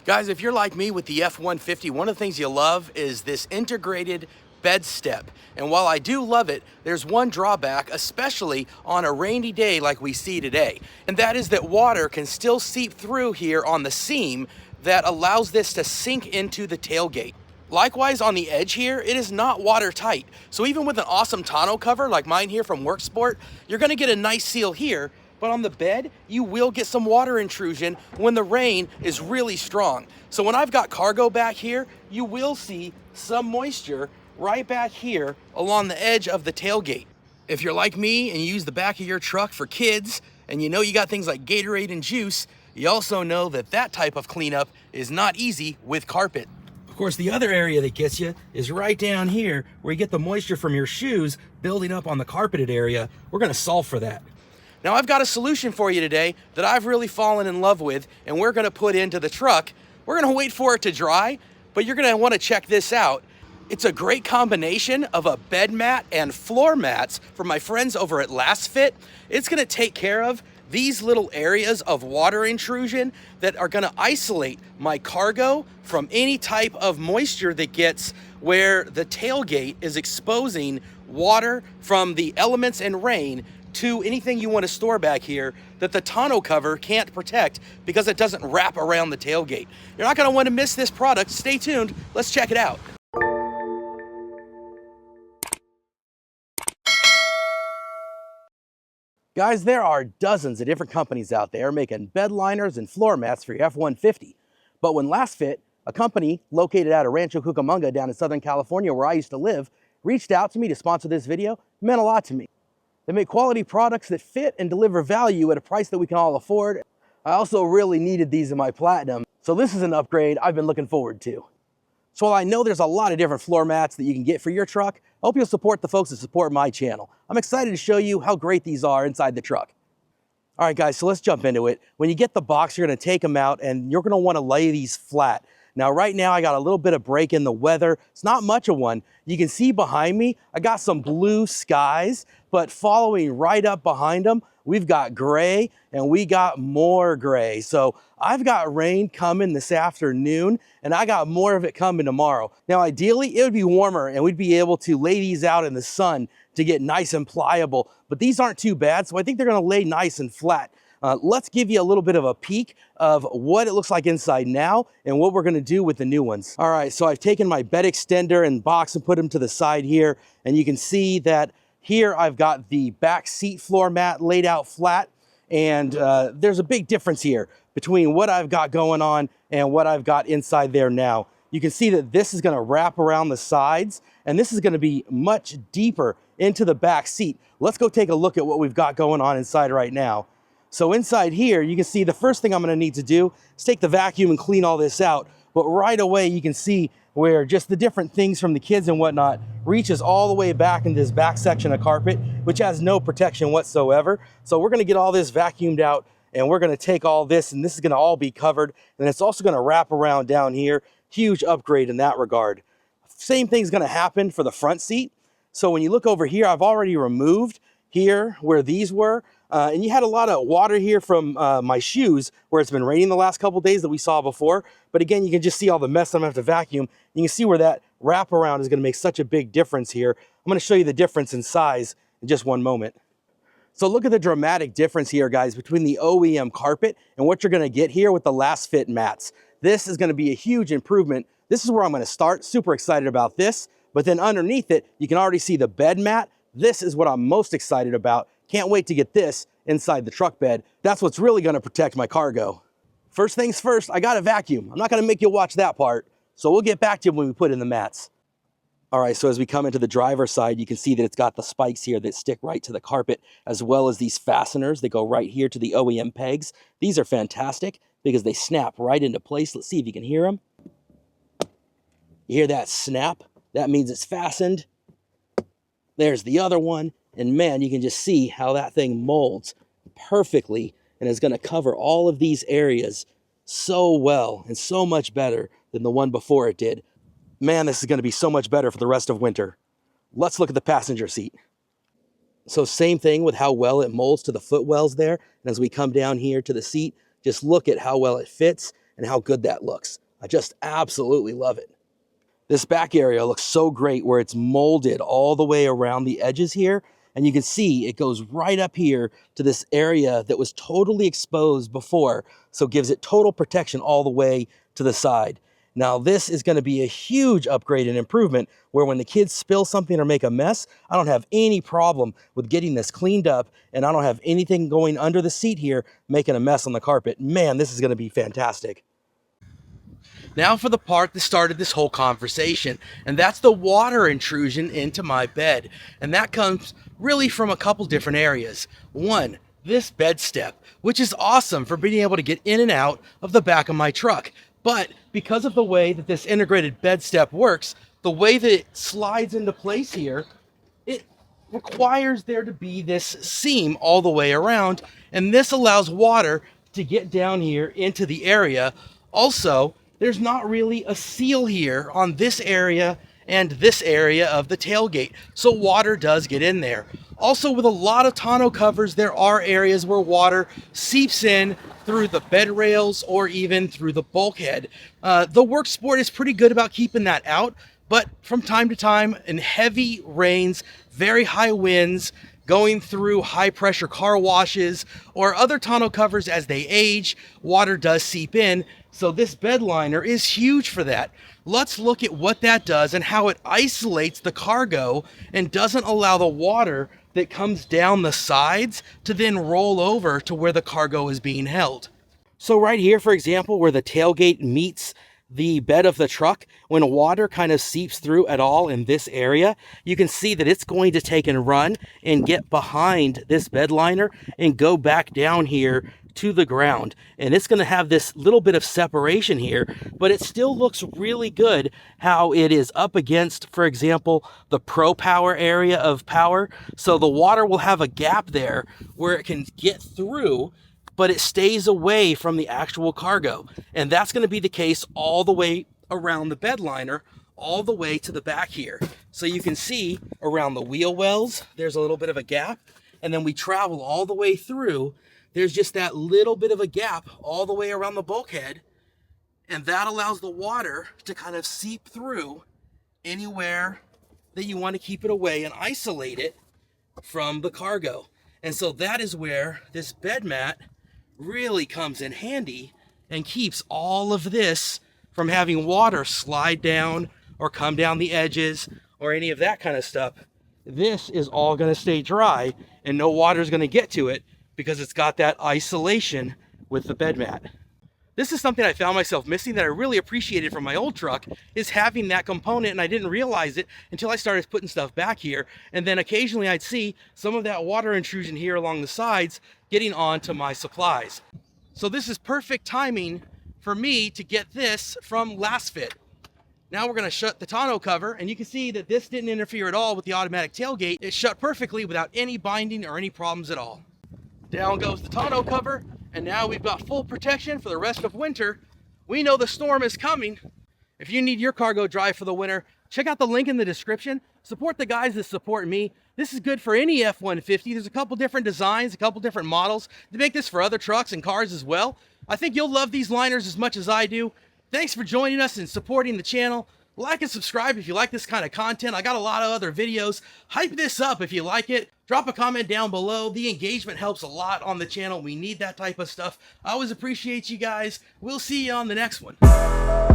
Guys, if you're like me with the F-150, one of the things you love is this integrated bed step. And while I do love it, there's one drawback, especially on a rainy day like we see today. And that is that water can still seep through here on the seam that allows this to sink into the tailgate. Likewise, on the edge here, it is not watertight. So even with an awesome tonneau cover like mine here from Worksport, you're gonna get a nice seal here, but on the bed, you will get some water intrusion when the rain is really strong. So when I've got cargo back here, you will see some moisture right back here along the edge of the tailgate. If you're like me and you use the back of your truck for kids, and you know you got things like Gatorade and juice, you also know that that type of cleanup is not easy with carpet. Of course, the other area that gets you is right down here where you get the moisture from your shoes building up on the carpeted area. We're gonna solve for that. Now I've got a solution for you today that I've really fallen in love with, and we're gonna put into the truck. We're gonna wait for it to dry, but you're gonna wanna check this out. It's a great combination of a bed mat and floor mats from my friends over at Lasfit. It's gonna take care of these little areas of water intrusion that are gonna isolate my cargo from any type of moisture that gets where the tailgate is exposing water from the elements and rain to anything you want to store back here that the tonneau cover can't protect because it doesn't wrap around the tailgate. You're not going to want to miss this product. Stay tuned. Let's check it out. Guys, there are dozens of different companies out there making bed liners and floor mats for your F-150. But when Lasfit, a company located out of Rancho Cucamonga down in Southern California where I used to live, reached out to me to sponsor this video, it meant a lot to me. They make quality products that fit and deliver value at a price that we can all afford. I also really needed these in my Platinum, so this is an upgrade I've been looking forward to. So while I know there's a lot of different floor mats that you can get for your truck, I hope you'll support the folks that support my channel. I'm excited to show you how great these are inside the truck. All right, guys, so let's jump into it. When you get the box, you're gonna take them out and you're gonna wanna lay these flat. Now, right now, I got a little bit of break in the weather. It's not much of one. You can see behind me, I got some blue skies, but following right up behind them, we've got gray and we got more gray. So I've got rain coming this afternoon and I got more of it coming tomorrow. Now, ideally, it would be warmer and we'd be able to lay these out in the sun to get nice and pliable, but these aren't too bad. So I think they're gonna lay nice and flat. Let's give you a little bit of a peek of what it looks like inside now and what we're gonna do with the new ones. All right, so I've taken my bed extender and box and put them to the side here, and you can see that here I've got the back seat floor mat laid out flat, and there's a big difference here between what I've got going on and what I've got inside there now. You can see that this is gonna wrap around the sides, and this is gonna be much deeper into the back seat. Let's go take a look at what we've got going on inside right now. So inside here, you can see the first thing I'm gonna need to do is take the vacuum and clean all this out. But right away, you can see where just the different things from the kids and whatnot reaches all the way back in this back section of carpet, which has no protection whatsoever. So we're gonna get all this vacuumed out and we're gonna take all this and this is gonna all be covered. And it's also gonna wrap around down here. Huge upgrade in that regard. Same thing's gonna happen for the front seat. So when you look over here, I've already removed here where these were. And you had a lot of water here from my shoes where it's been raining the last couple days that we saw before. But again, you can just see all the mess I'm gonna have to vacuum. You can see where that wraparound is gonna make such a big difference here. I'm gonna show you the difference in size in just one moment. So look at the dramatic difference here, guys, between the OEM carpet and what you're gonna get here with the Lasfit mats. This is gonna be a huge improvement. This is where I'm gonna start. Super excited about this. But then underneath it, you can already see the bed mat. This is what I'm most excited about. Can't wait to get this inside the truck bed. That's what's really gonna protect my cargo. First things first, I got a vacuum. I'm not gonna make you watch that part, so we'll get back to you when we put in the mats. All right, so as we come into the driver's side, you can see that it's got the spikes here that stick right to the carpet, as well as these fasteners that go right here to the OEM pegs. These are fantastic because they snap right into place. Let's see if you can hear them. You hear that snap? That means it's fastened. There's the other one. And man, you can just see how that thing molds perfectly and is gonna cover all of these areas so well and so much better than the one before it did. Man, this is gonna be so much better for the rest of winter. Let's look at the passenger seat. So same thing with how well it molds to the footwells there. And as we come down here to the seat, just look at how well it fits. and how good that looks. I just absolutely love it. This back area looks so great where it's molded all the way around the edges here. And you can see it goes right up here to this area that was totally exposed before. So it gives it total protection all the way to the side. Now this is going to be a huge upgrade and improvement where when the kids spill something or make a mess, I don't have any problem with getting this cleaned up, and I don't have anything going under the seat here making a mess on the carpet. Man, this is going to be fantastic. Now for the part that started this whole conversation, and that's the water intrusion into my bed. And that comes really from a couple different areas. One, this bed step, which is awesome for being able to get in and out of the back of my truck. But because of the way that this integrated bed step works, the way that it slides into place here, it requires there to be this seam all the way around, and this allows water to get down here into the area. Also, there's not really a seal here on this area and this area of the tailgate, so water does get in there. Also, with a lot of tonneau covers, there are areas where water seeps in through the bed rails or even through the bulkhead. The Work Sport is pretty good about keeping that out, but from time to time, in heavy rains, very high winds, going through high pressure car washes or other tonneau covers as they age, water does seep in. So this bed liner is huge for that. Let's look at what that does and how it isolates the cargo and doesn't allow the water that comes down the sides to then roll over to where the cargo is being held. So right here, for example, where the tailgate meets the bed of the truck, when water kind of seeps through at all in this area, you can see that it's going to take and run and get behind this bed liner and go back down here to the ground. And it's going to have this little bit of separation here, but it still looks really good how it is up against, for example, the Pro Power area of power. So the water will have a gap there where it can get through, but it stays away from the actual cargo. And that's going to be the case all the way around the bed liner, all the way to the back here. So you can see around the wheel wells, there's a little bit of a gap. And then we travel all the way through. There's just that little bit of a gap all the way around the bulkhead. And that allows the water to kind of seep through anywhere that you want to keep it away and isolate it from the cargo. And so that is where this bed mat really comes in handy and keeps all of this from having water slide down or come down the edges or any of that kind of stuff. This is all going to stay dry and no water is going to get to it because it's got that isolation with the bed mat. This is something I found myself missing that I really appreciated from my old truck, is having that component, and I didn't realize it until I started putting stuff back here. And then occasionally I'd see some of that water intrusion here along the sides getting onto my supplies. So this is perfect timing for me to get this from Lasfit. Now we're going to shut the tonneau cover, and you can see that this didn't interfere at all with the automatic tailgate. It shut perfectly without any binding or any problems at all. Down goes the tonneau cover, and now we've got full protection for the rest of winter. We know the storm is coming. If you need your cargo dry for the winter, check out the link in the description. Support the guys that support me. This is good for any F-150. There's a couple different designs, a couple different models. They make this for other trucks and cars as well. I think you'll love these liners as much as I do. Thanks for joining us and supporting the channel. Like and subscribe if you like this kind of content. I got a lot of other videos. Hype this up if you like it. Drop a comment down below. The engagement helps a lot on the channel. We need that type of stuff. I always appreciate you guys. We'll see you on the next one.